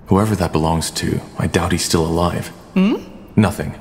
Whoever that belongs to, I doubt he's still alive. Hmm? Nothing.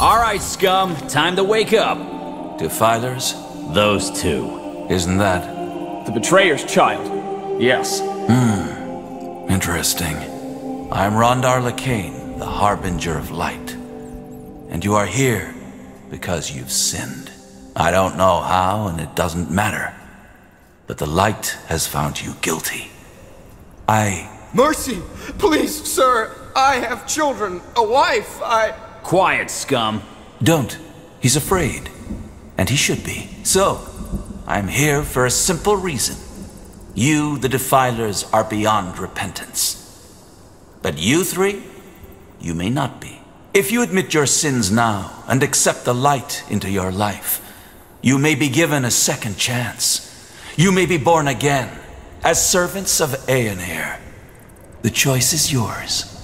Alright, scum. Time to wake up. Defilers? Those two. Isn't that... The betrayer's child. Yes. interesting. I'm Rondar Lacane, the Harbinger of Light. And you are here because you've sinned. I don't know how, and it doesn't matter. But the light has found you guilty. Mercy! Please, sir! I have children, a wife, Quiet, scum. Don't. He's afraid. And he should be. So, I'm here for a simple reason. You, the Defilers, are beyond repentance. But you three, you may not be. If you admit your sins now and accept the light into your life, you may be given a second chance. You may be born again as servants of Aeonir. The choice is yours.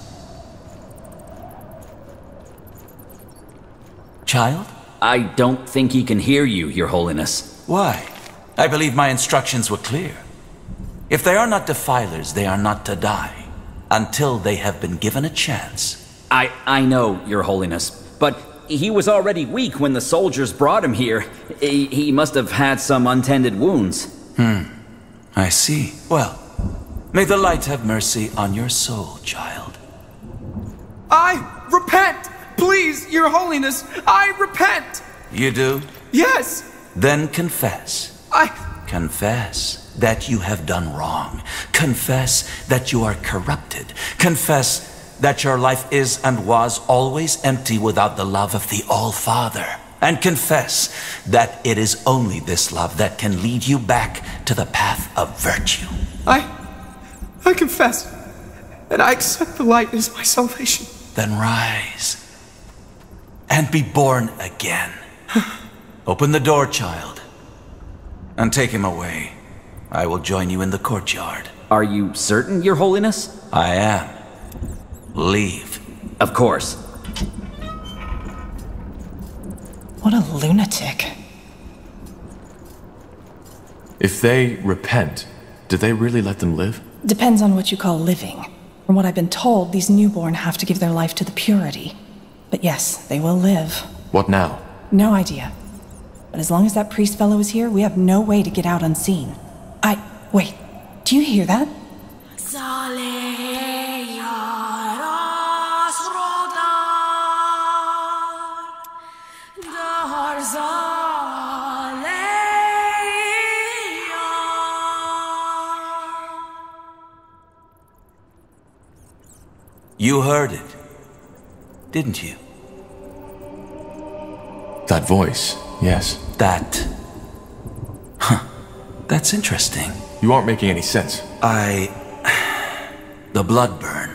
Child? I don't think he can hear you, Your Holiness. Why? I believe my instructions were clear. If they are not Defilers, they are not to die until they have been given a chance. I know, Your Holiness, but he was already weak when the soldiers brought him here. He must have had some untended wounds. I see. Well, may the light have mercy on your soul, child. I repent! Please, Your Holiness, I repent! You do? Yes! Then confess. Confess that you have done wrong. Confess that you are corrupted. Confess that your life is and was always empty without the love of the All-Father. And confess that it is only this love that can lead you back to the path of virtue. I confess, and I accept the light as my salvation. Then rise and be born again. Open the door, child, and take him away. I will join you in the courtyard. Are you certain, Your Holiness? I am. Leave. Of course. What a lunatic. If they repent, do they really let them live? Depends on what you call living. From what I've been told, these newborn have to give their life to the purity. But yes, they will live. What now? No idea. But as long as that priest fellow is here, we have no way to get out unseen. Wait, do you hear that? You heard it, didn't you? That voice, yes. That's interesting. You aren't making any sense. The blood burn.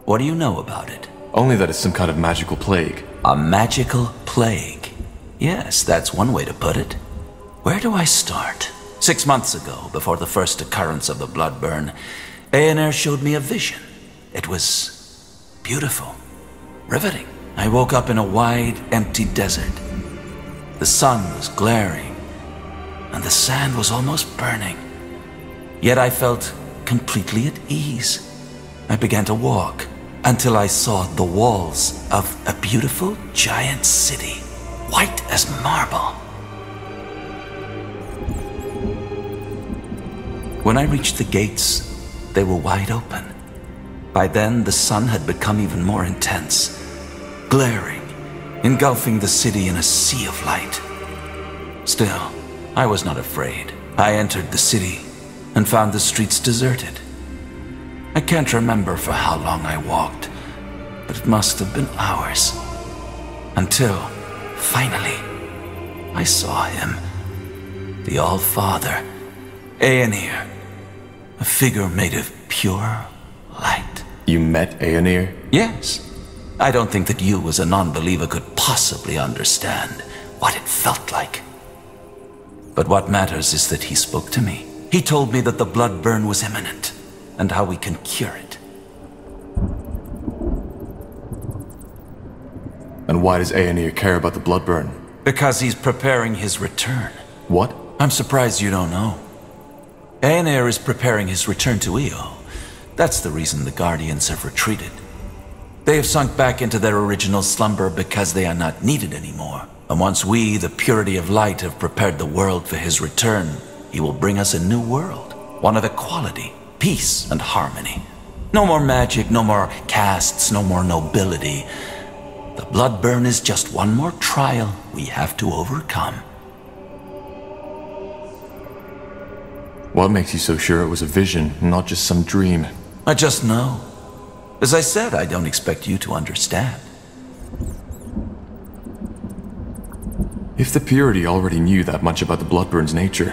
What do you know about it? Only that it's some kind of magical plague. A magical plague. Yes, that's one way to put it. Where do I start? 6 months ago, before the first occurrence of the blood burn, Aeonir showed me a vision. It was beautiful, riveting. I woke up in a wide, empty desert. The sun was glaring, and the sand was almost burning. Yet I felt completely at ease. I began to walk until I saw the walls of a beautiful giant city, white as marble. When I reached the gates, they were wide open. By then, the sun had become even more intense, glaring, engulfing the city in a sea of light. Still, I was not afraid. I entered the city and found the streets deserted. I can't remember for how long I walked, but it must have been hours. Until, finally, I saw him. The All-Father, Aenir. A figure made of pure light. You met Aenir? Yes. I don't think that you as a non-believer could possibly understand what it felt like. But what matters is that he spoke to me. He told me that the blood burn was imminent, and how we can cure it. And why does Aenir care about the blood burn? Because he's preparing his return. What? I'm surprised you don't know. Aenir is preparing his return to Io. That's the reason the Guardians have retreated. They have sunk back into their original slumber because they are not needed anymore. And once we, the purity of light, have prepared the world for his return, he will bring us a new world. One of equality, peace, and harmony. No more magic, no more castes, no more nobility. The blood burn is just one more trial we have to overcome. What makes you so sure it was a vision, not just some dream? I just know. As I said, I don't expect you to understand. If the Purity already knew that much about the Bloodburn's nature,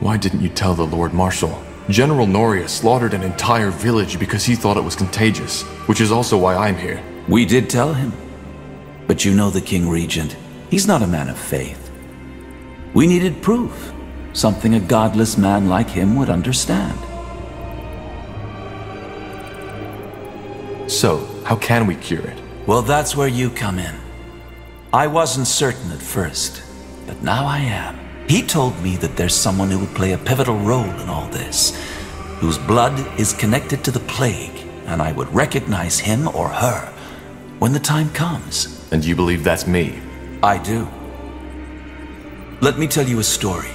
why didn't you tell the Lord Marshal? General Noria slaughtered an entire village because he thought it was contagious, which is also why I'm here. We did tell him. But you know the King Regent. He's not a man of faith. We needed proof. Something a godless man like him would understand. So, how can we cure it? Well, that's where you come in. I wasn't certain at first, but now I am. He told me that there's someone who would play a pivotal role in all this, whose blood is connected to the plague, and I would recognize him or her when the time comes. And you believe that's me? I do. Let me tell you a story.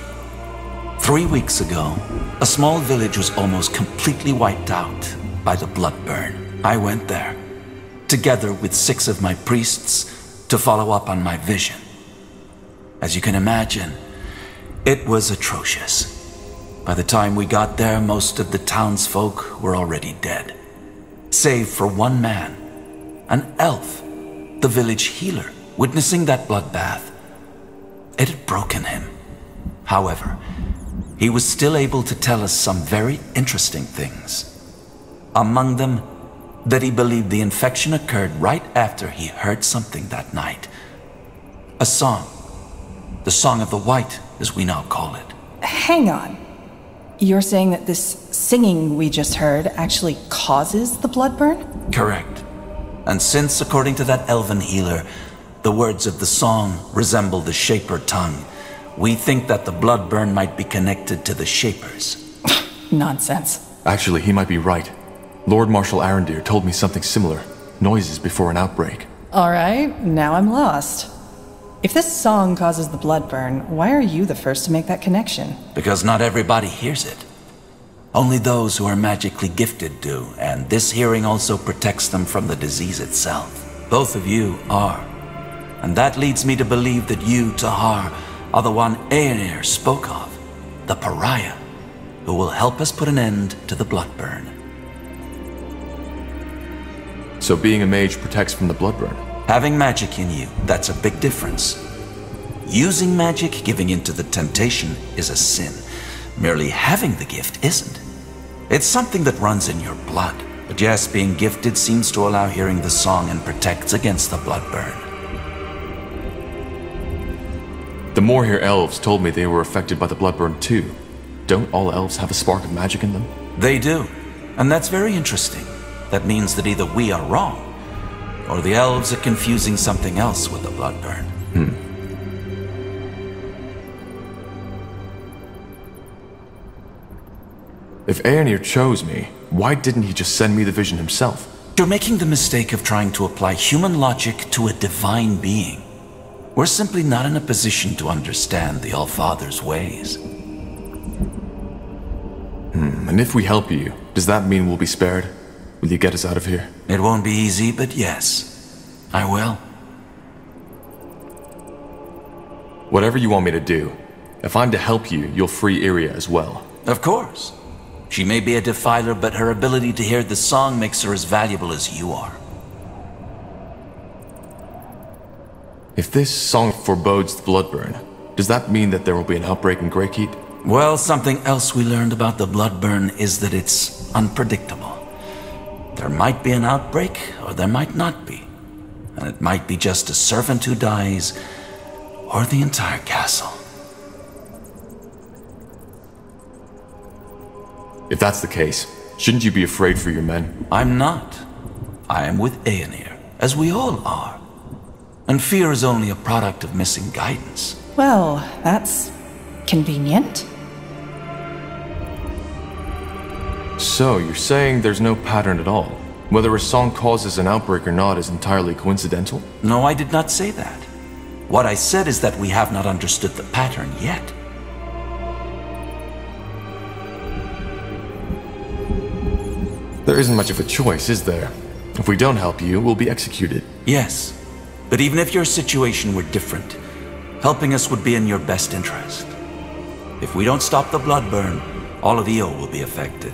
3 weeks ago, a small village was almost completely wiped out by the blood burn. I went there, together with 6 of my priests, to follow up on my vision. As you can imagine, it was atrocious. By the time we got there, most of the townsfolk were already dead. Save for one man, an elf, the village healer. Witnessing that bloodbath, it had broken him. However, he was still able to tell us some very interesting things. Among them, that he believed the infection occurred right after he heard something that night. A song. The Song of the White, as we now call it. Hang on. You're saying that this singing we just heard actually causes the blood burn? Correct. And since, according to that elven healer, the words of the song resemble the Shaper tongue, we think that the blood burn might be connected to the Shapers. Nonsense. Actually, he might be right. Lord Marshal Arendir told me something similar. Noises before an outbreak. Alright, now I'm lost. If this song causes the blood burn, why are you the first to make that connection? Because not everybody hears it. Only those who are magically gifted do, and this hearing also protects them from the disease itself. Both of you are. And that leads me to believe that you, Tahar, are the one Aenir spoke of, the pariah, who will help us put an end to the blood burn. So being a mage protects from the blood burn? Having magic in you, that's a big difference. Using magic, giving in to the temptation, is a sin. Merely having the gift isn't. It's something that runs in your blood. But yes, being gifted seems to allow hearing the song and protects against the blood burn. The Moorhere elves told me they were affected by the blood burn too. Don't all elves have a spark of magic in them? They do. And that's very interesting. That means that either we are wrong, or the elves are confusing something else with the blood burn. If Aenir chose me, Why didn't he just send me the vision himself? You're making the mistake of trying to apply human logic to a divine being. We're simply not in a position to understand the All-Father's ways. And if we help you, does that mean we'll be spared? Will you get us out of here? It won't be easy, but yes, I will. Whatever you want me to do, if I'm to help you, you'll free Iria as well. Of course. She may be a defiler, but her ability to hear the song makes her as valuable as you are. If this song forebodes the Bloodburn, does that mean that there will be an outbreak in Greykeep? Well, something else we learned about the Bloodburn is that it's unpredictable. There might be an outbreak, or there might not be. And it might be just a servant who dies, or the entire castle. If that's the case, shouldn't you be afraid for your men? I'm not. I am with Aenir, as we all are. And fear is only a product of missing guidance. Well, that's convenient. So, you're saying there's no pattern at all? Whether a song causes an outbreak or not is entirely coincidental? No, I did not say that. What I said is that we have not understood the pattern yet. There isn't much of a choice, is there? If we don't help you, we'll be executed. Yes, but even if your situation were different, helping us would be in your best interest. If we don't stop the Bloodburn, all of Io will be affected,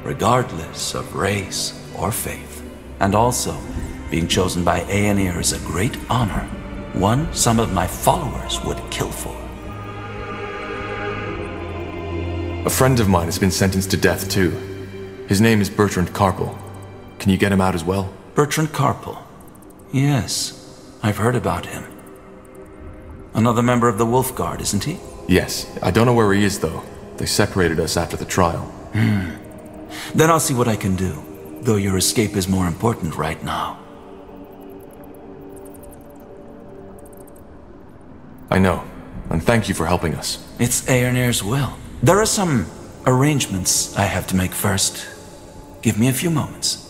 regardless of race or faith. And also, being chosen by Aenir is a great honor, one some of my followers would kill for. A friend of mine has been sentenced to death too. His name is Bertrand Carpel. Can you get him out as well? Bertrand Carpel? Yes, I've heard about him. Another member of the Wolf Guard, isn't he? Yes, I don't know where he is though. They separated us after the trial. Then I'll see what I can do, though your escape is more important right now. I know, and thank you for helping us. It's Aenir's will. There are some arrangements I have to make first. Give me a few moments.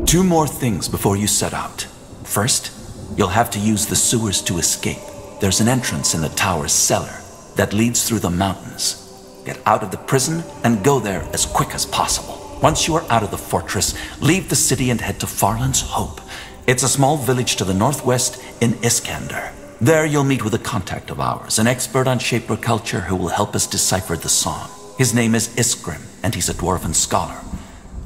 2 more things before you set out. First, you'll have to use the sewers to escape. There's an entrance in the tower's cellar that leads through the mountains. Get out of the prison and go there as quick as possible. Once you are out of the fortress, leave the city and head to Farland's Hope. It's a small village to the northwest in Iskander. There you'll meet with a contact of ours, an expert on Shaper culture who will help us decipher the song. His name is Iskrim, and he's a dwarven scholar.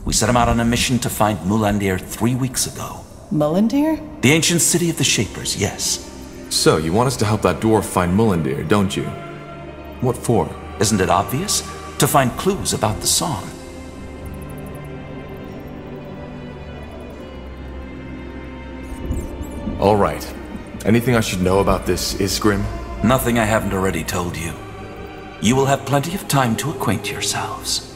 We set him out on a mission to find Mulandir 3 weeks ago. Mulandir? The ancient city of the Shapers, yes. So, you want us to help that dwarf find Mulandir, don't you? What for? Isn't it obvious? To find clues about the song. All right. Anything I should know about this Iskrim? Nothing I haven't already told you. You will have plenty of time to acquaint yourselves.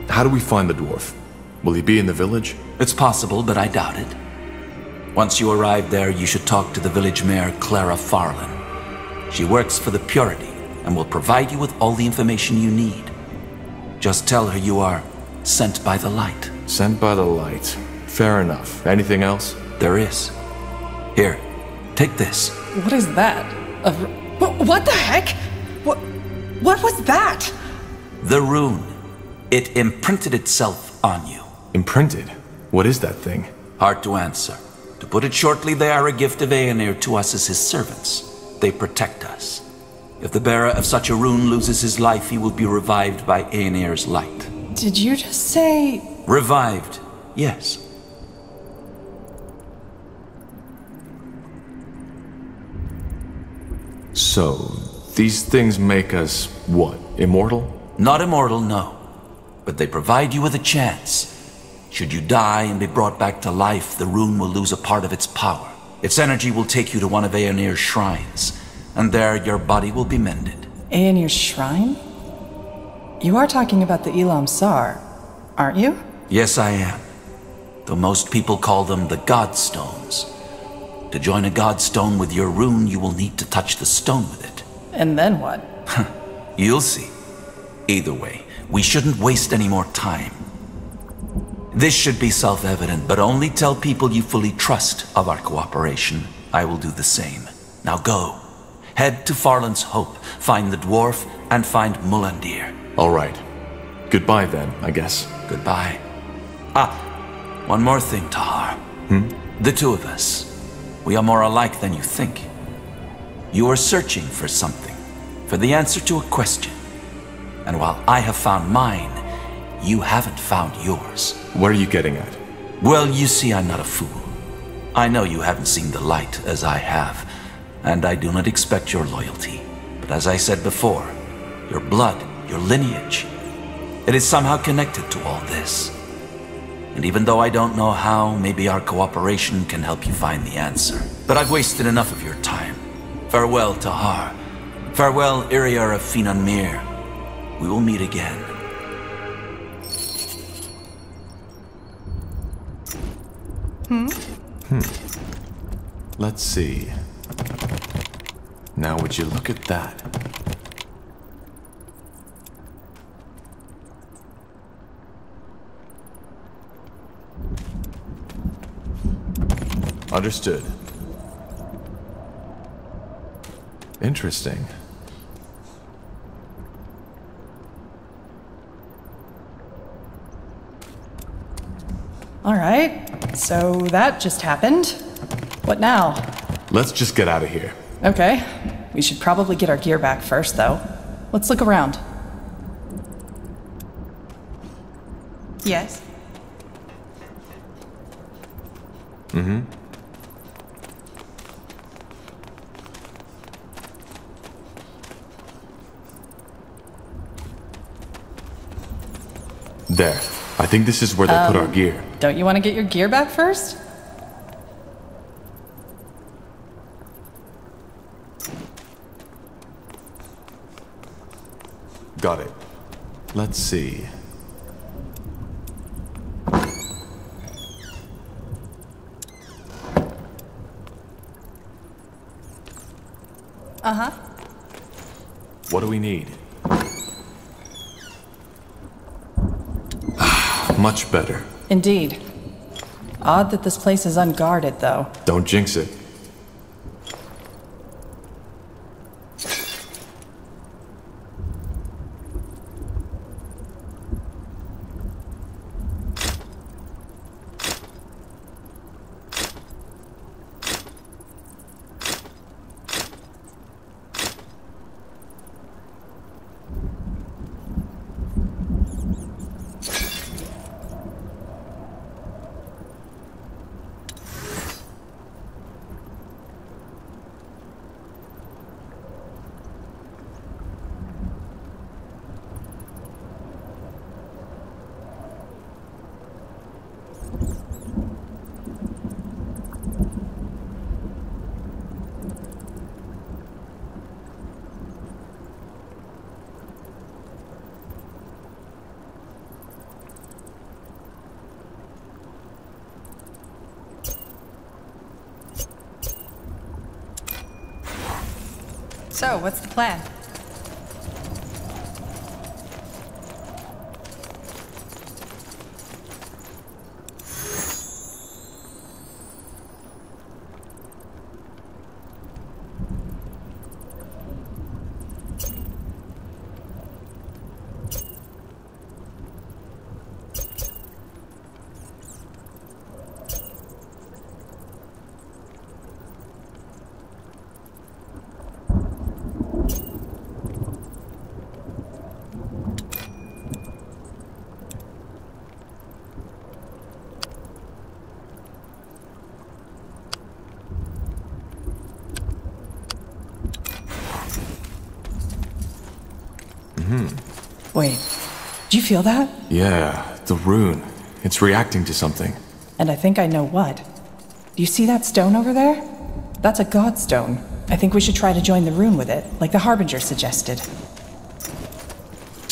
How do we find the dwarf? Will he be in the village? It's possible, but I doubt it. Once you arrive there, you should talk to the village mayor, Clara Farland. She works for the Purity and will provide you with all the information you need. Just tell her you are sent by the light. Sent by the light. Fair enough. Anything else? There is. Here, take this. What is that? What the heck? What was that? The rune. It imprinted itself on you. Imprinted? What is that thing? Hard to answer. To put it shortly, they are a gift of Aenir to us as his servants. They protect us. If the bearer of such a rune loses his life, he will be revived by Aenir's light. Did you just say... Revived, yes. So, these things make us, what, immortal? Not immortal, no. But they provide you with a chance. Should you die and be brought back to life, the rune will lose a part of its power. Its energy will take you to one of Aenir's shrines, and there your body will be mended. Aenir's shrine? You are talking about the Elam Sar, aren't you? Yes, I am. Though most people call them the Godstones. To join a godstone with your rune, you will need to touch the stone with it. And then what? You'll see. Either way, we shouldn't waste any more time. This should be self-evident, but only tell people you fully trust of our cooperation. I will do the same. Now go. Head to Farland's Hope, find the dwarf, and find Mulandir. All right. Goodbye then, I guess. Goodbye. One more thing, Tahar. The two of us. We are more alike than you think. You are searching for something, for the answer to a question. And while I have found mine, you haven't found yours. What are you getting at? Well, you see, I'm not a fool. I know you haven't seen the light as I have, and I do not expect your loyalty. But as I said before, your blood, your lineage, it is somehow connected to all this. And even though I don't know how, maybe our cooperation can help you find the answer. But I've wasted enough of your time. Farewell, Tahar. Farewell, Iriar of Finan Mir. We will meet again. Let's see. Now would you look at that? Understood. Interesting. All right, so that just happened. What now? Let's just get out of here. Okay, we should probably get our gear back first, though. Let's look around. Yes? There. I think this is where they put our gear. Don't you want to get your gear back first? Got it. Let's see. Uh-huh. What do we need? Much better. Indeed. Odd that this place is unguarded, though. Don't jinx it. So, what's the plan? Wait, do you feel that? Yeah, the rune. It's reacting to something. And I think I know what. Do you see that stone over there? That's a godstone. I think we should try to join the rune with it, like the Harbinger suggested.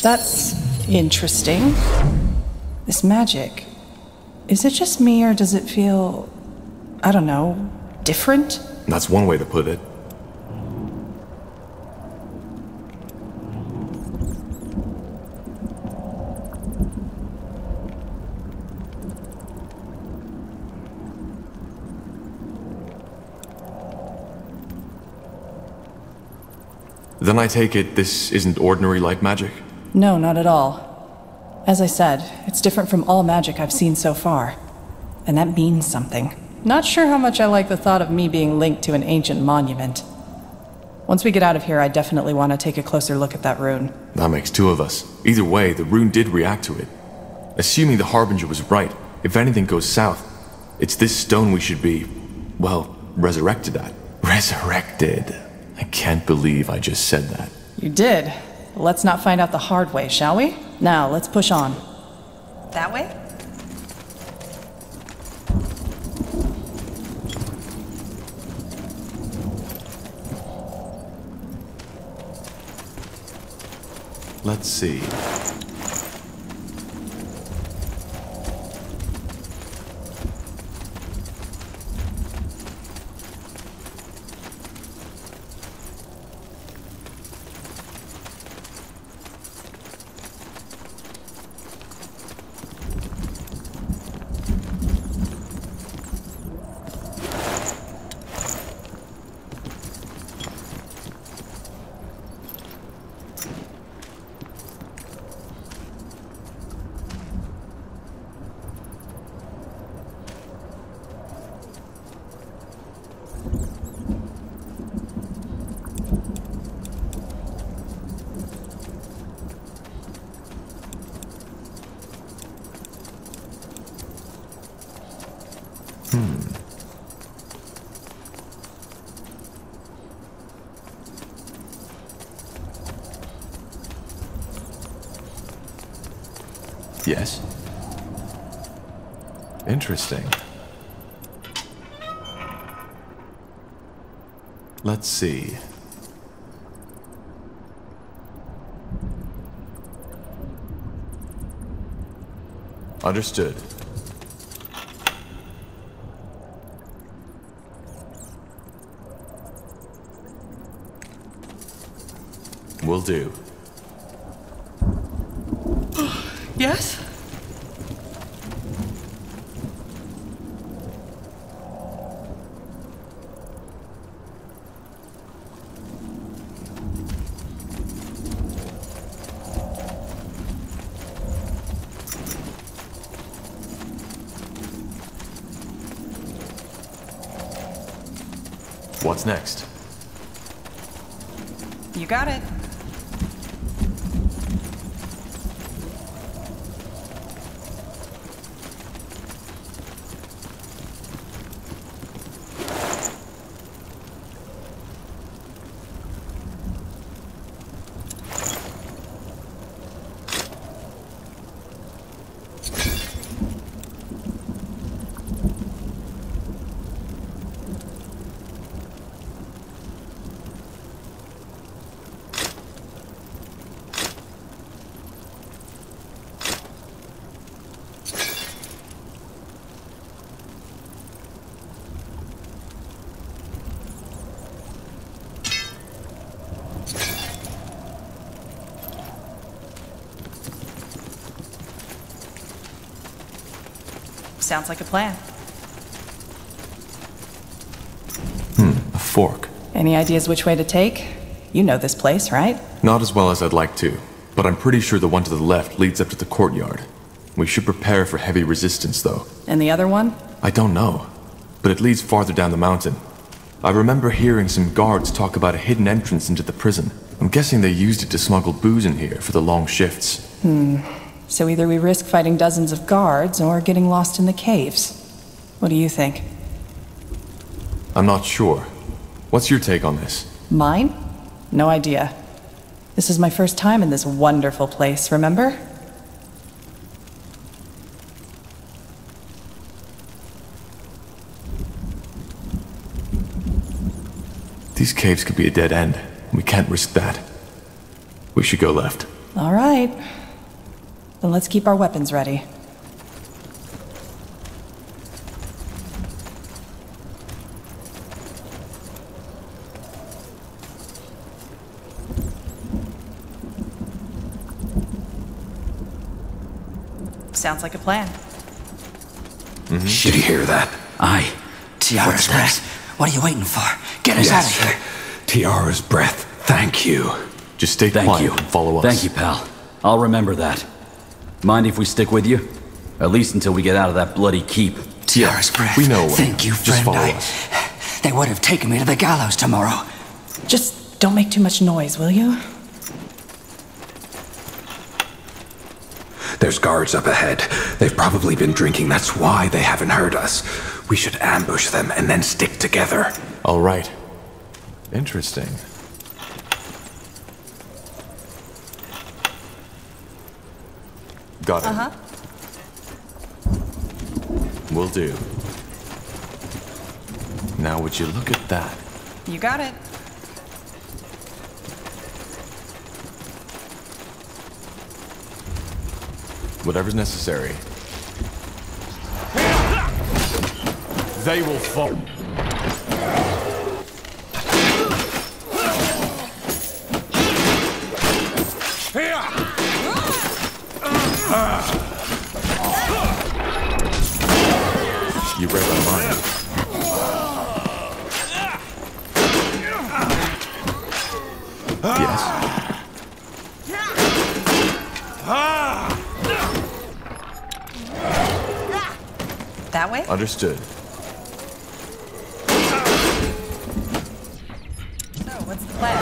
That's interesting. This magic. Is it just me, or does it feel, I don't know, Different? That's one way to put it. Then I take it this isn't ordinary light magic? No, not at all. As I said, it's different from all magic I've seen so far. And that means something. Not sure how much I like the thought of me being linked to an ancient monument. Once we get out of here, I definitely want to take a closer look at that rune. That makes two of us. Either way, the rune did react to it. Assuming the Harbinger was right, if anything goes south, it's this stone we should be, well, resurrected at. Resurrected. I can't believe I just said that. You did. Let's not find out the hard way, shall we? Now, let's push on. That way? Let's see. Yes. Interesting. Let's see. Understood. Will do. Yes? What's next? You got it. Sounds like a plan. A fork. Any ideas which way to take? You know this place, right? Not as well as I'd like to, but I'm pretty sure the one to the left leads up to the courtyard. We should prepare for heavy resistance, though. And the other one? I don't know, but it leads farther down the mountain. I remember hearing some guards talk about a hidden entrance into the prison. I'm guessing they used it to smuggle booze in here for the long shifts. So either we risk fighting dozens of guards or getting lost in the caves. What do you think? I'm not sure. What's your take on this? Mine? No idea. This is my first time in this wonderful place, remember? These caves could be a dead end. We can't risk that. We should go left. All right. Then let's keep our weapons ready. Sounds like a plan. Did you hear that? Aye. Tiara's breath. What are you waiting for? Get us out of here. Tiara's breath. Thank you. Just stay quiet and follow us. Thank you, pal. I'll remember that. Mind if we stick with you? At least until we get out of that bloody keep. Tiara's breath. We know. Thank you, Just friend. follow us. They would have taken me to the gallows tomorrow. Just don't make too much noise, will you? There's guards up ahead. They've probably been drinking. That's why they haven't heard us. We should ambush them and then stick together. All right. Interesting. Got it. Uh-huh. Will do. Now would you look at that? You got it. Whatever's necessary. They will fall. You read my mind. Yes. That way? Understood. So, what's the plan?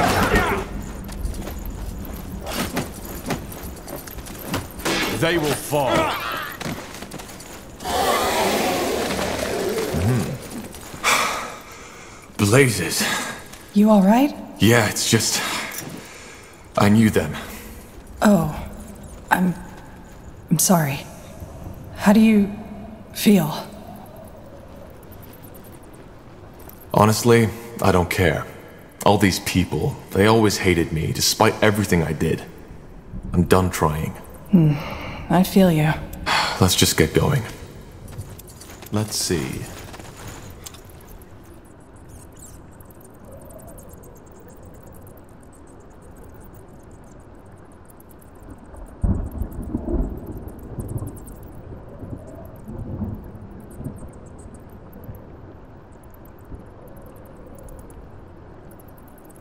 They will fall. Blazes. You all right? Yeah, it's just... I knew them. Oh, I'm sorry. How do you feel? Honestly, I don't care. All these people, they always hated me, despite everything I did. I'm done trying. I feel you. Let's just get going. Let's see.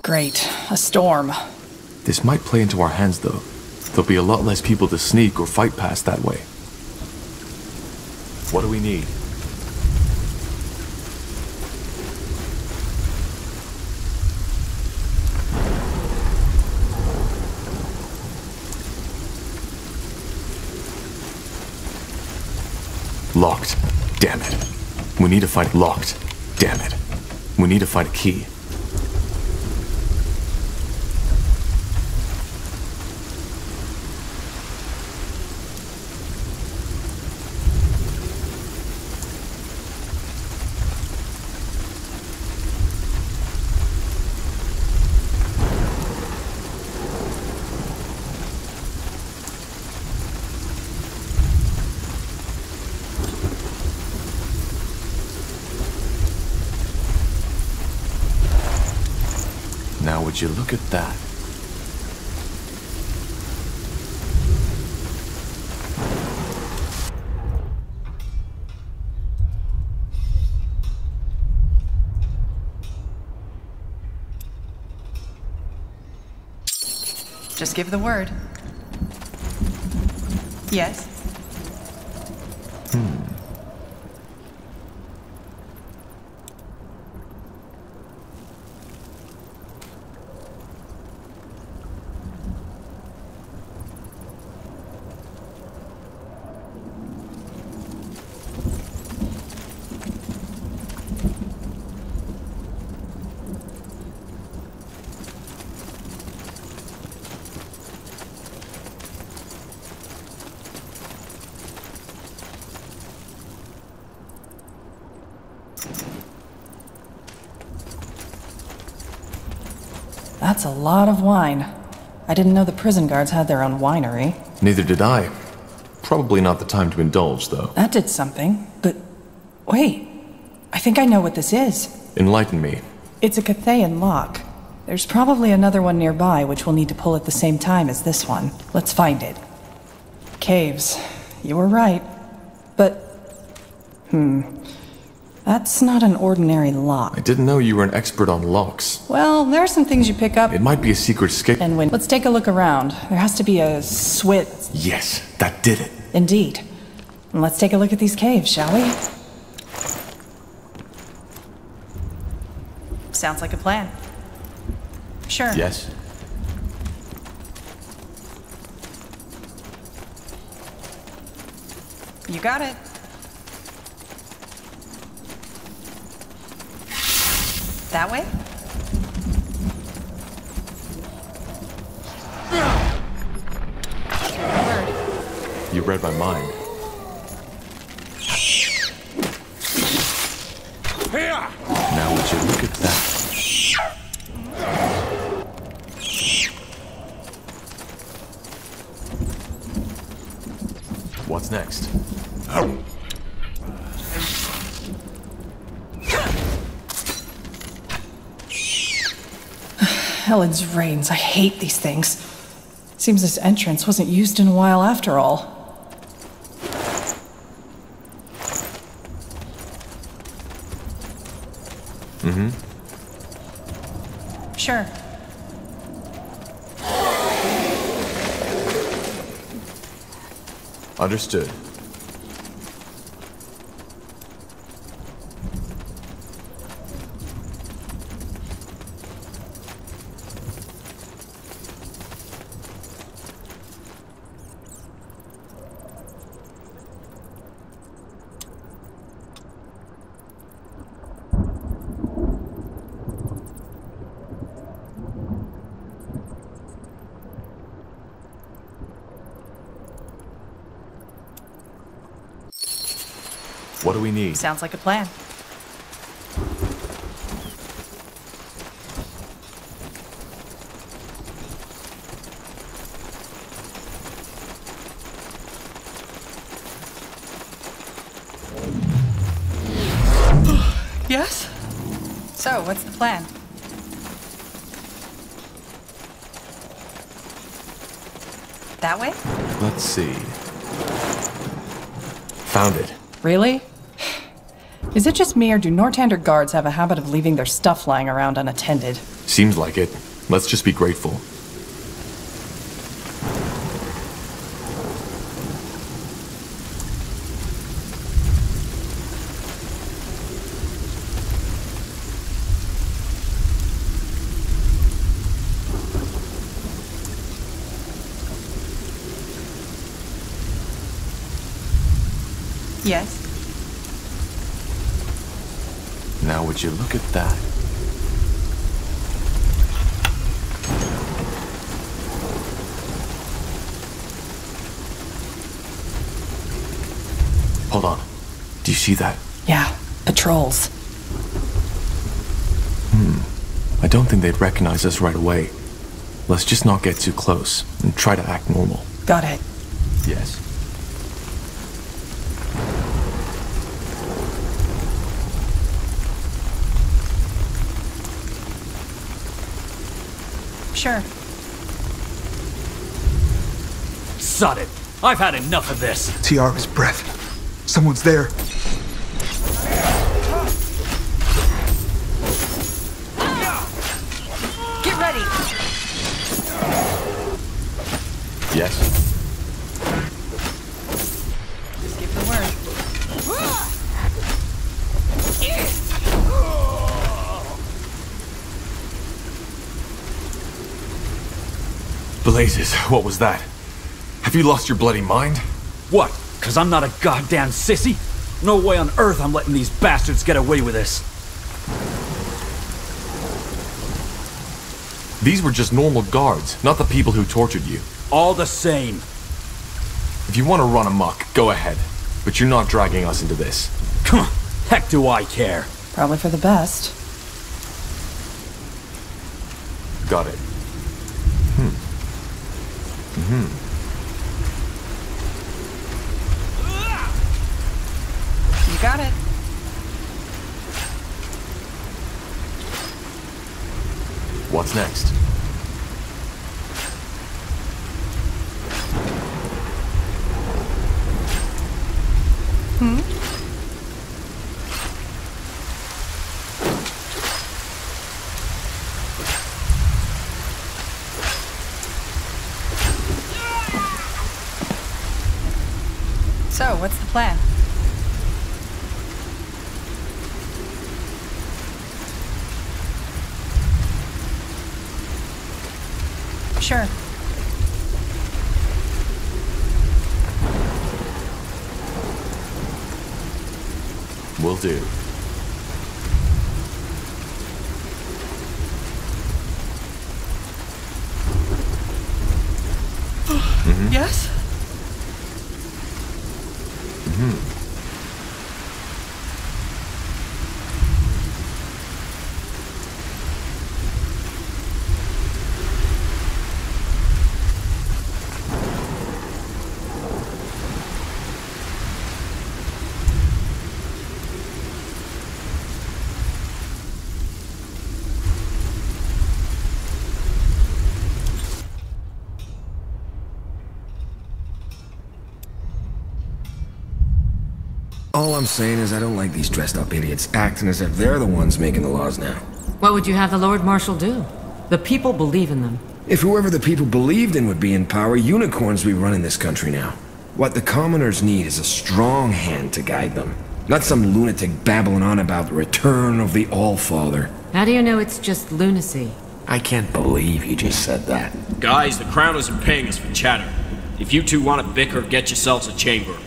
Great. A storm. This might play into our hands, though. There'll be a lot less people to sneak or fight past that way. What do we need? Locked. Damn it. We need to find locked. Damn it. We need to find a key. Now would you look at that? Just give the word. Yes? That's a lot of wine. I didn't know the prison guards had their own winery. Neither did I. Probably not the time to indulge, though. That did something, but wait. I think I know what this is. Enlighten me. It's a Cathayan lock. There's probably another one nearby which we'll need to pull at the same time as this one. Let's find it. Caves. You were right. But... That's not an ordinary lock. I didn't know you were an expert on locks. Well, there are some things you pick up... It might be a secret escape... And when... Let's take a look around. There has to be a switch... Yes, that did it. Indeed. And let's take a look at these caves, shall we? Sounds like a plan. Sure. Yes. You got it. That way? You read my mind. Now would you look at that? What's next? Helen's reigns, I hate these things. Seems this entrance wasn't used in a while after all. Sure. Understood. What do we need? Sounds like a plan. Yes? So, what's the plan? That way? Let's see. Found it. Really? Is it just me, or do Nortander guards have a habit of leaving their stuff lying around unattended? Seems like it. Let's just be grateful. Yes. Now would you look at that? Hold on. Do you see that? Yeah, patrols. I don't think they'd recognize us right away. Let's just not get too close and try to act normal. Got it. Yes. Sure. Sod it. I've had enough of this. Tiara's breath. Someone's there. Get ready. Yes. Just give the word. Blazes, what was that? Have you lost your bloody mind? What? 'Cause I'm not a goddamn sissy? No way on earth I'm letting these bastards get away with this. These were just normal guards, not the people who tortured you. All the same. If you want to run amok, go ahead. But you're not dragging us into this. Come on. Heck do I care? Probably for the best. Got it. You got it. What's next? So, what's the plan? Sure. Will do. Yes? All I'm saying is I don't like these dressed up idiots acting as if they're the ones making the laws now. What would you have the Lord Marshal do? The people believe in them. If whoever the people believed in would be in power, unicorns would be running this country now. What the commoners need is a strong hand to guide them. Not some lunatic babbling on about the return of the All-Father. How do you know it's just lunacy? I can't believe you just said that. Guys, the Crown isn't paying us for chatter. If you two want to bicker, get yourselves a chamber.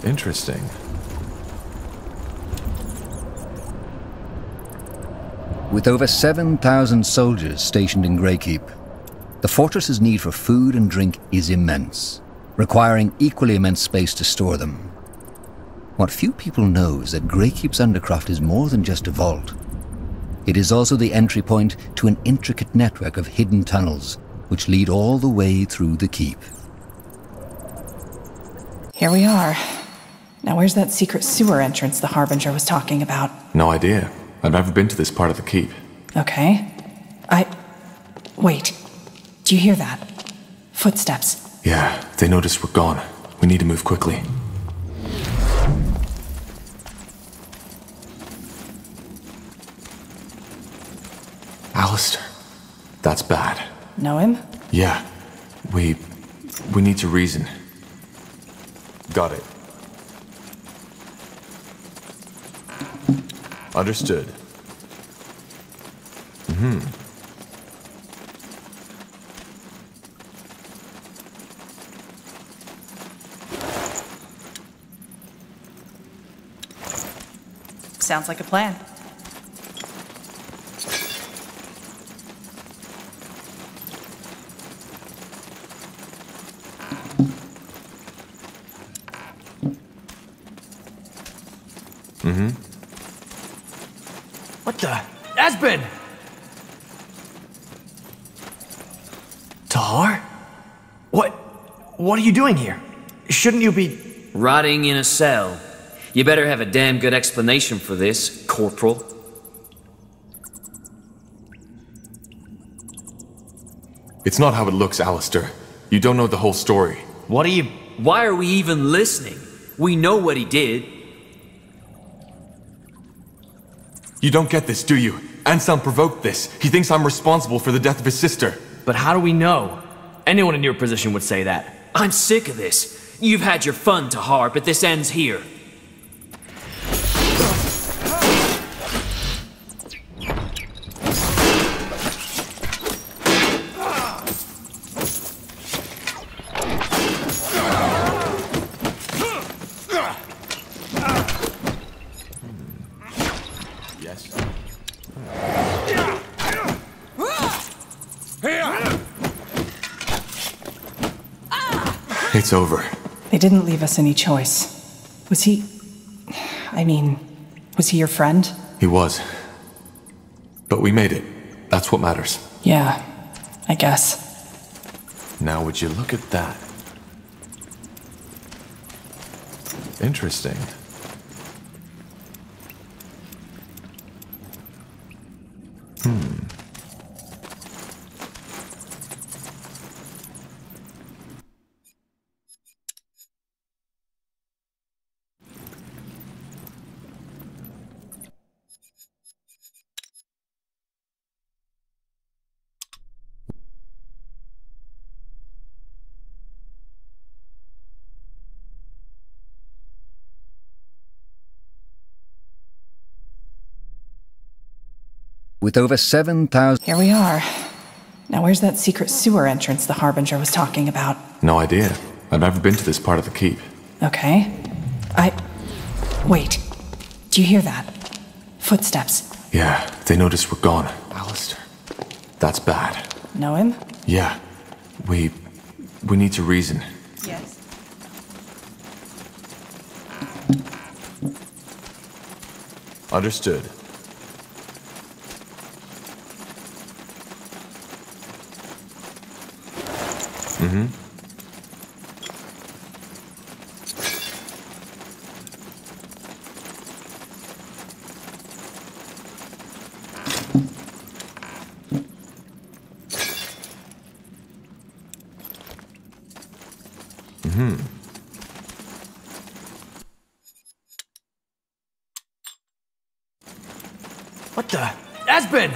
Interesting. With over 7,000 soldiers stationed in Greykeep, the fortress's need for food and drink is immense, requiring equally immense space to store them. What few people know is that Greykeep's undercroft is more than just a vault. It is also the entry point to an intricate network of hidden tunnels, which lead all the way through the keep. Here we are. Now where's that secret sewer entrance the Harbinger was talking about? No idea. I've never been to this part of the keep. Okay. Wait. Do you hear that? Footsteps. Yeah, they noticed we're gone. We need to move quickly. Alistair. That's bad. Know him? Yeah. We need to reason. Got it. Understood. Sounds like a plan. What the? Asbin! Tahar? What are you doing here? Shouldn't you be... Rotting in a cell. You better have a damn good explanation for this, Corporal. It's not how it looks, Alistair. You don't know the whole story. What are you... Why are we even listening? We know what he did. You don't get this, do you? Anselm provoked this. He thinks I'm responsible for the death of his sister. But how do we know? Anyone in your position would say that. I'm sick of this. You've had your fun, Tahar, but this ends here. It's over. They didn't leave us any choice. Was he your friend? He was. But we made it. That's what matters. Yeah, I guess. Now would you look at that? Interesting. With over 7,000... Here we are. Now where's that secret sewer entrance the Harbinger was talking about? No idea. I've never been to this part of the keep. Okay. Wait. Do you hear that? Footsteps. Yeah, they noticed we're gone. Alistair. That's bad. Know him? Yeah. We need to reason. Yes. Understood. Mm-hmm. Mm-hmm. What the? Aspen!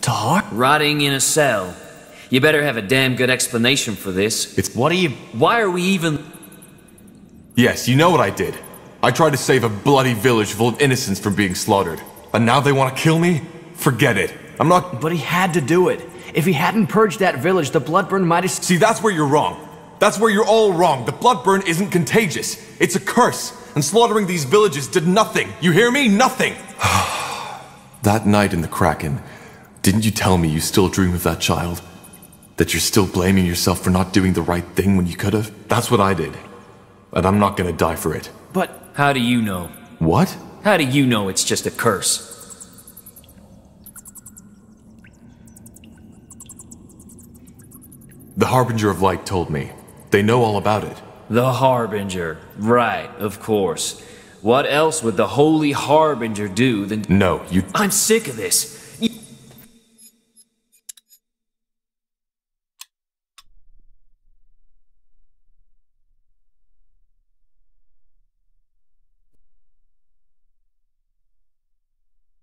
Tahar? Rotting in a cell. You better have a damn good explanation for this. Why are we even... Yes, you know what I did. I tried to save a bloody village full of innocents from being slaughtered. And now they want to kill me? Forget it. I'm not... But he had to do it. If he hadn't purged that village, the Bloodburn might have... See, that's where you're wrong. That's where you're all wrong. The Bloodburn isn't contagious. It's a curse. And slaughtering these villages did nothing. You hear me? Nothing. That night in the Kraken, didn't you tell me you still dream of that child? That you're still blaming yourself for not doing the right thing when you could have? That's what I did. And I'm not gonna die for it. But how do you know? What? How do you know it's just a curse? The Harbinger of Light told me. They know all about it. The Harbinger. Right, of course. What else would the Holy Harbinger do than... No, you... I'm sick of this.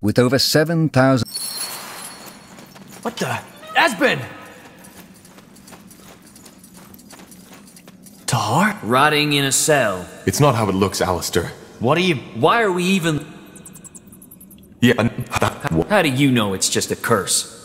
With over 7,000... What the? Aspen! Tahar? Rotting in a cell. It's not how it looks, Alistair. Why are we even... Yeah, How do you know it's just a curse?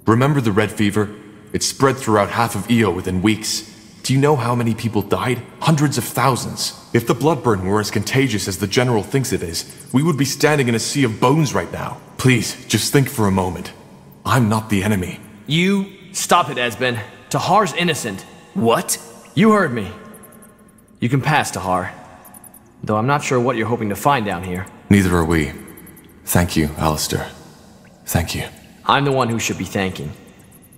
Remember the red fever? It spread throughout half of Io within weeks. Do you know how many people died? Hundreds of thousands. If the Bloodburn were as contagious as the General thinks it is, we would be standing in a sea of bones right now. Please, just think for a moment. I'm not the enemy. You... Stop it, Esben. Tahar's innocent. What? You heard me. You can pass, Tahar. Though I'm not sure what you're hoping to find down here. Neither are we. Thank you, Alistair. Thank you. I'm the one who should be thanking.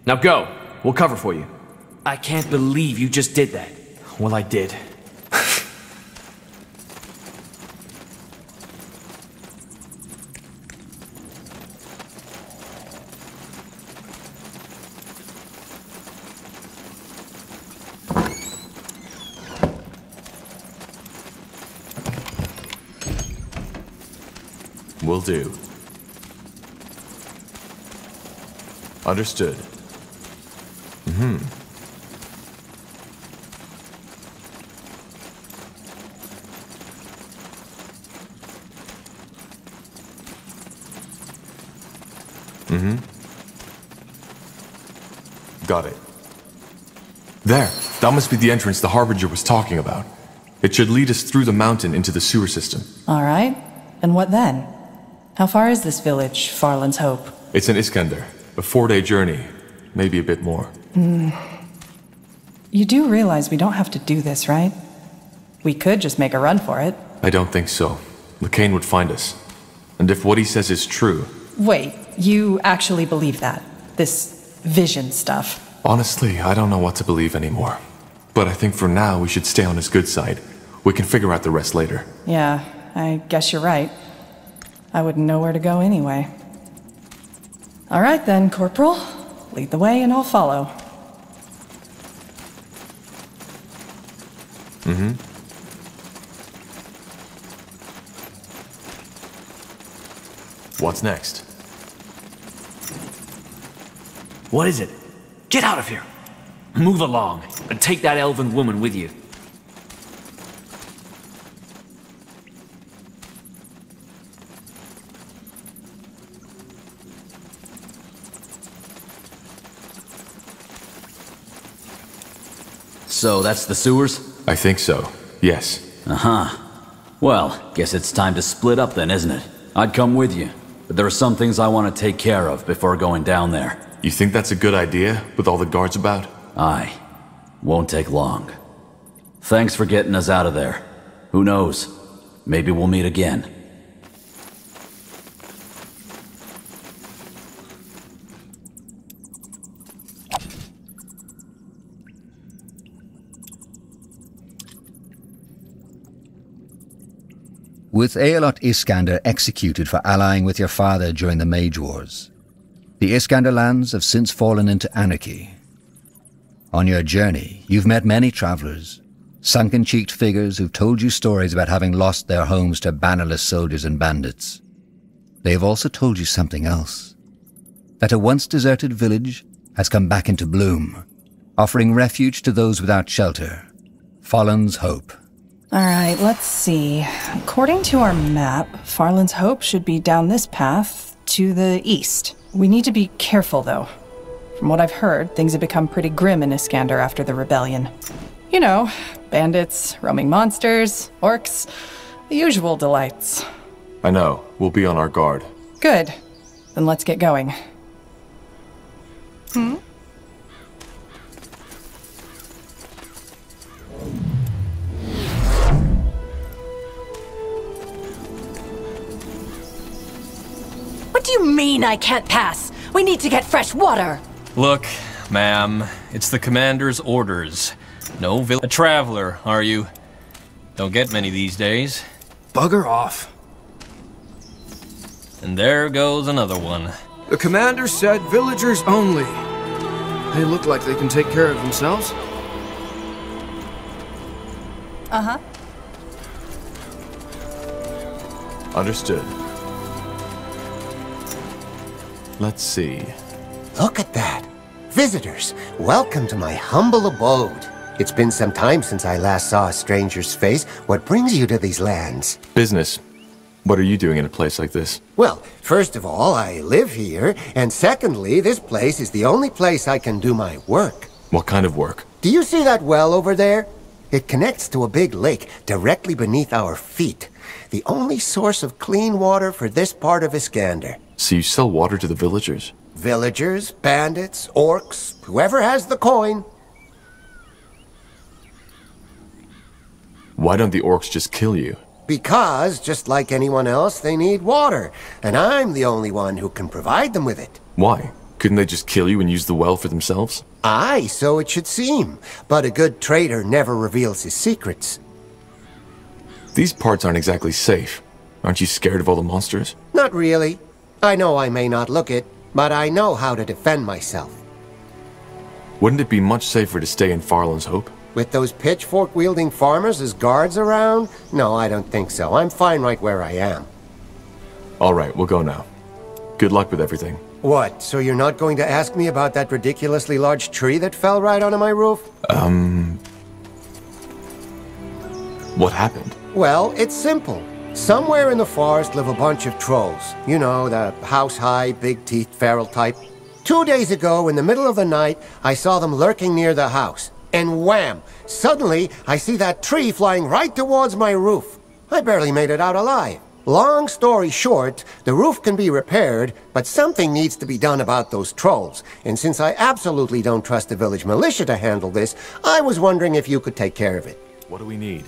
Now go. We'll cover for you. I can't believe you just did that. Well, I did. Will do. Understood. Mm-hmm. Mm-hmm. Got it. There! That must be the entrance the Harbinger was talking about. It should lead us through the mountain into the sewer system. Alright. And what then? How far is this village, Farland's Hope? It's in Iskander. A 4-day journey. Maybe a bit more. You do realize we don't have to do this, right? We could just make a run for it. I don't think so. McCain would find us. And if what he says is true... Wait, you actually believe that? This vision stuff? Honestly, I don't know what to believe anymore. But I think for now we should stay on his good side. We can figure out the rest later. Yeah, I guess you're right. I wouldn't know where to go anyway. Alright then, Corporal. Lead the way and I'll follow. Mm-hmm. What's next? What is it? Get out of here! Move along, and take that elven woman with you. So that's the sewers? I think so, yes. Uh-huh. Well, guess it's time to split up then, isn't it? I'd come with you, but there are some things I want to take care of before going down there. You think that's a good idea, with all the guards about? Aye. Won't take long. Thanks for getting us out of there. Who knows? Maybe we'll meet again. With Aelot Iskander executed for allying with your father during the Mage Wars, the Iskander lands have since fallen into anarchy. On your journey, you've met many travelers, sunken-cheeked figures who've told you stories about having lost their homes to bannerless soldiers and bandits. They have also told you something else, that a once-deserted village has come back into bloom, offering refuge to those without shelter. Farland's Hope. Alright, let's see. According to our map, Farland's Hope should be down this path to the east. We need to be careful, though. From what I've heard, things have become pretty grim in Iskander after the rebellion. You know, bandits, roaming monsters, orcs, the usual delights. I know. We'll be on our guard. Good. Then let's get going. What do you mean I can't pass? We need to get fresh water! Look, ma'am, it's the commander's orders. No a traveler, are you? Don't get many these days. Bugger off. And there goes another one. The commander said villagers only. They look like they can take care of themselves. Uh-huh. Understood. Let's see. Look at that. Visitors, welcome to my humble abode. It's been some time since I last saw a stranger's face. What brings you to these lands? Business. What are you doing in a place like this? Well, first of all, I live here, and secondly, this place is the only place I can do my work. What kind of work? Do you see that well over there? It connects to a big lake directly beneath our feet. The only source of clean water for this part of Iskander. So you sell water to the villagers? Villagers, bandits, orcs, whoever has the coin. Why don't the orcs just kill you? Because, just like anyone else, they need water, and I'm the only one who can provide them with it. Why? Couldn't they just kill you and use the well for themselves? Aye, so it should seem. But a good trader never reveals his secrets. These parts aren't exactly safe. Aren't you scared of all the monsters? Not really. I know I may not look it, but I know how to defend myself. Wouldn't it be much safer to stay in Farland's Hope? With those pitchfork-wielding farmers as guards around? No, I don't think so. I'm fine right where I am. All right, we'll go now. Good luck with everything. What, so you're not going to ask me about that ridiculously large tree that fell right onto my roof? What happened? Well, it's simple. Somewhere in the forest live a bunch of trolls. You know, the house-high, big-teeth, feral type. 2 days ago, in the middle of the night, I saw them lurking near the house. And wham! Suddenly, I see that tree flying right towards my roof. I barely made it out alive. Long story short, the roof can be repaired, but something needs to be done about those trolls. And since I absolutely don't trust the village militia to handle this, I was wondering if you could take care of it. What do we need?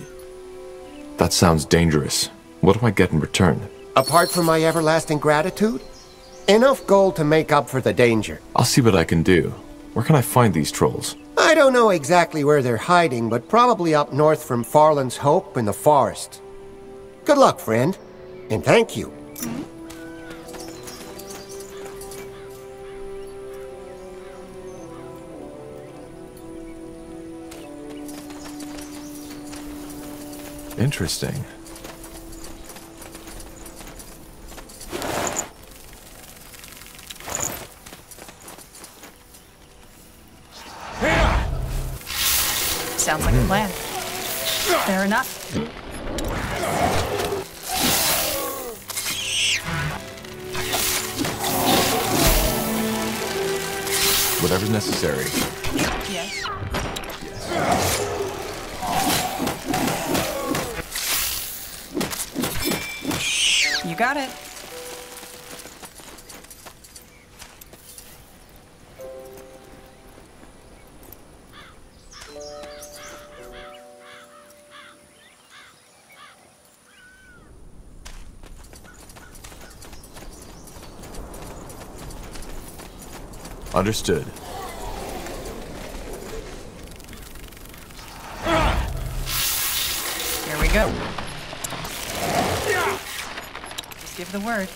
That sounds dangerous. What do I get in return? Apart from my everlasting gratitude? Enough gold to make up for the danger. I'll see what I can do. Where can I find these trolls? I don't know exactly where they're hiding, but probably up north from Farland's Hope in the forest. Good luck, friend. And thank you. Interesting. Sounds like a plan. Fair enough. Whatever's necessary. Yes. Yes. You got it. Understood. Here we go. Just give the word.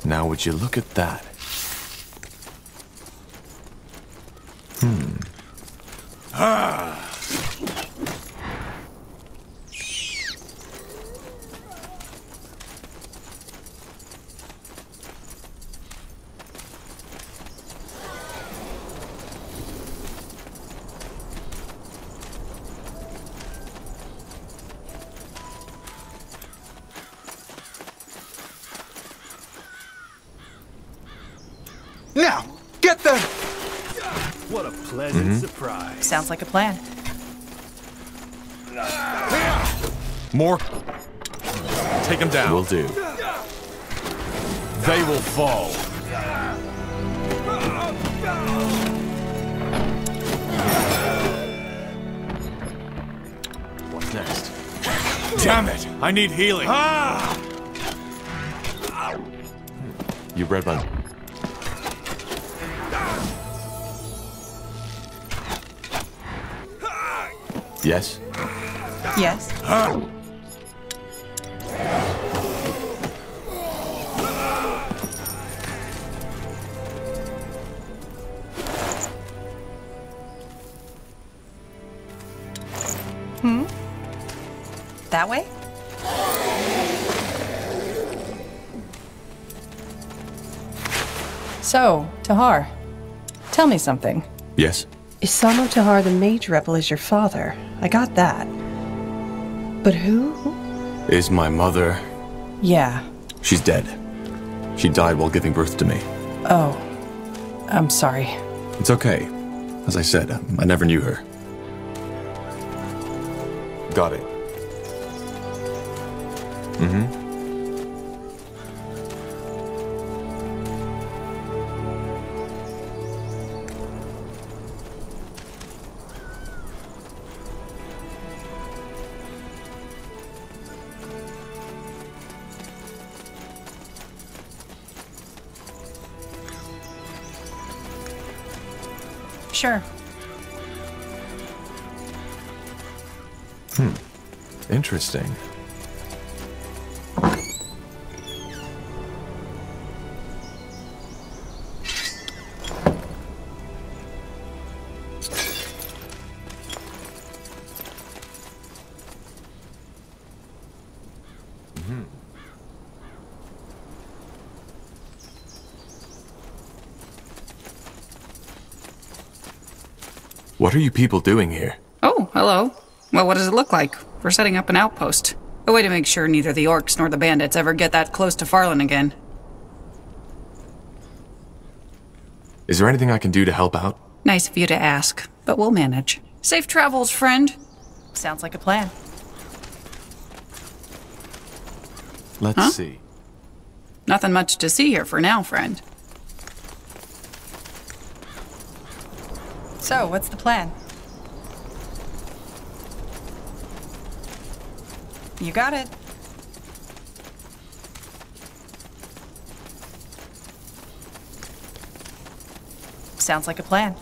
Now would you look at that? Now, get them! What a pleasant surprise. Sounds like a plan. More. Take them down. Will do. They will fall. What's next? Damn it! I need healing. You read my... Yes? Yes. That way? So, Tahar, tell me something. Yes? Isamo Tahar the Mage Rebel is your father. I got that. But who? Is my mother... Yeah. She's dead. She died while giving birth to me. Oh. I'm sorry. It's okay. As I said, I never knew her. Got it. Sure. Interesting. What are you people doing here? Oh, hello. Well, what does it look like? We're setting up an outpost. A way to make sure neither the orcs nor the bandits ever get that close to Farland again. Is there anything I can do to help out? Nice of you to ask, but we'll manage. Safe travels, friend. Sounds like a plan. Let's see. Nothing much to see here for now, friend. So, what's the plan? You got it. Sounds like a plan.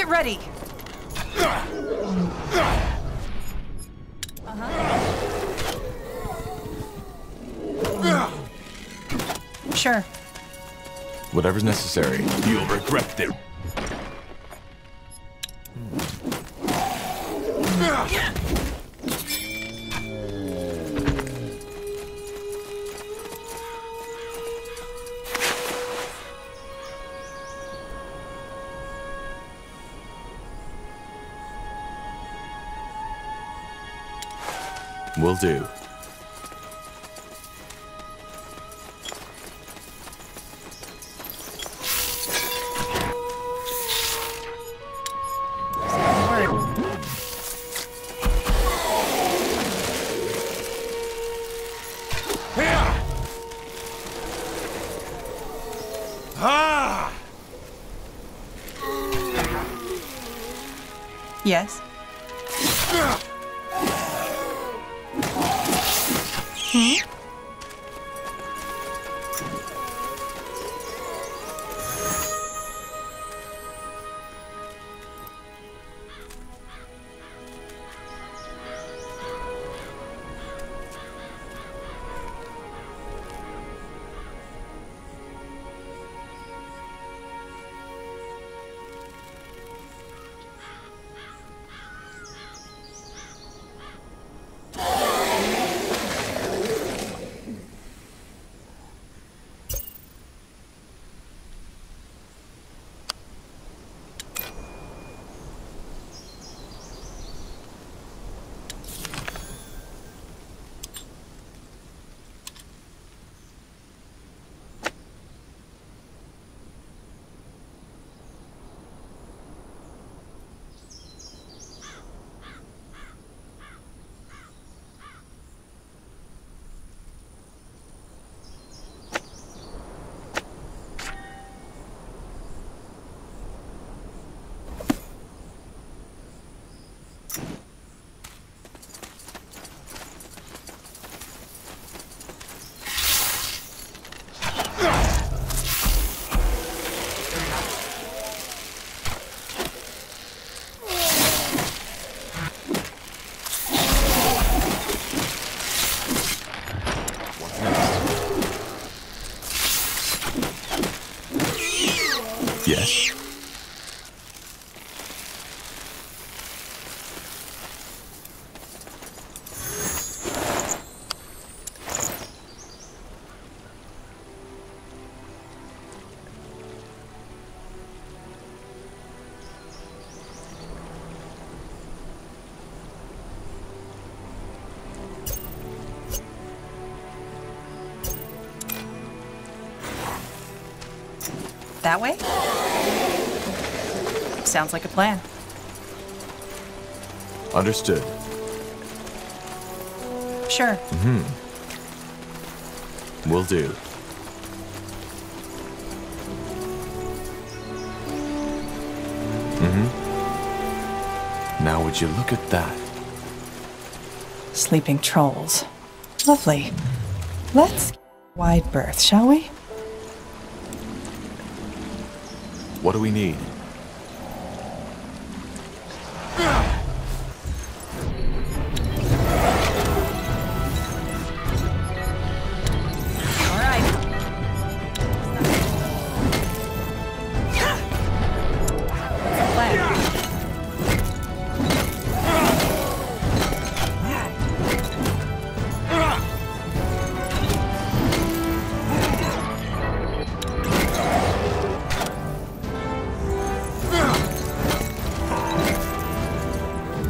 Get ready! Sure. Whatever's necessary. You'll regret it. Will do. Yes. Yes. That way? Sounds like a plan. Understood. Sure. Will do. Now would you look at that? Sleeping trolls. Lovely. Let's wide berth, shall we? What do we need?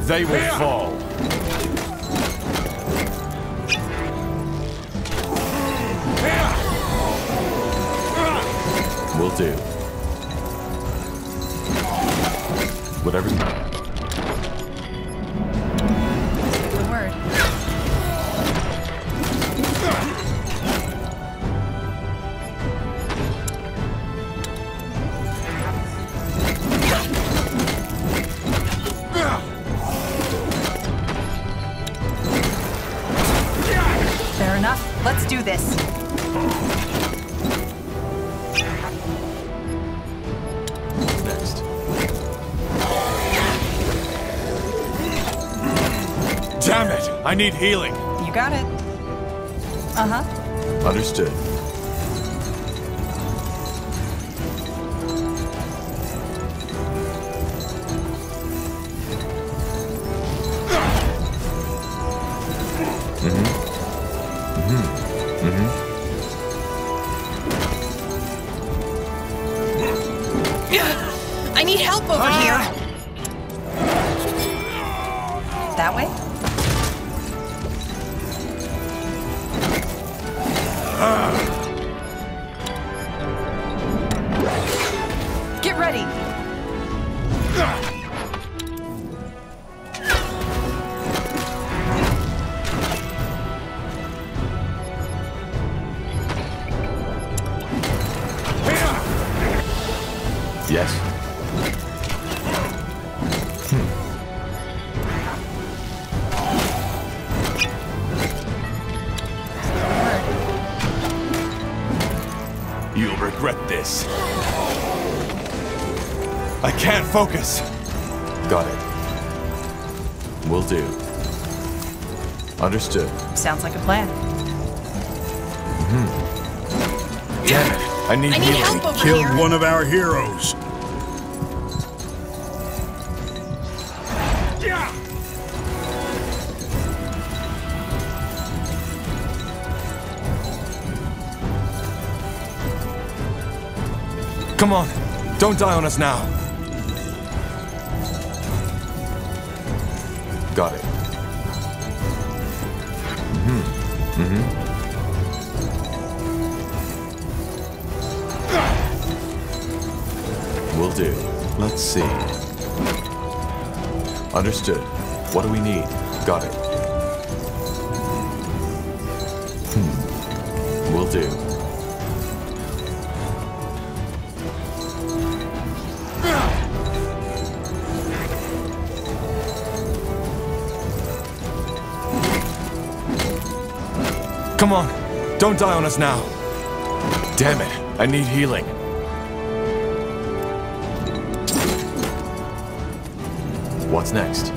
They will fall. Will do. Whatever's The word. Fair enough. Let's do this. next. Damn it! I need healing. You got it. Uh-huh. Understood. I need help over here. That way? Get ready. Yes. You'll regret this. I can't focus. Got it. Will do. Understood. Sounds like a plan. Damn it. I need healing. help over Killed here. one of our heroes. Come on. Don't die on us now. Got it. Will do. Let's see. Understood. What do we need? Got it. Will do. Come on. Don't die on us now. Damn it. I need healing. What's next?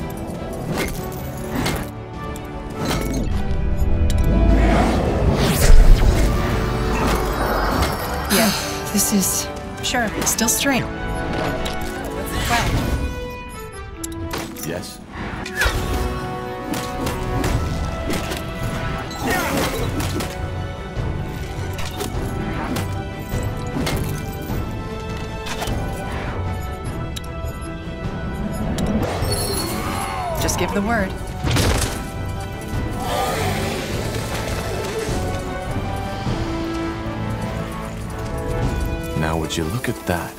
Yeah, this is... Sure, still strange. Yes. Just give the word. Now would you look at that?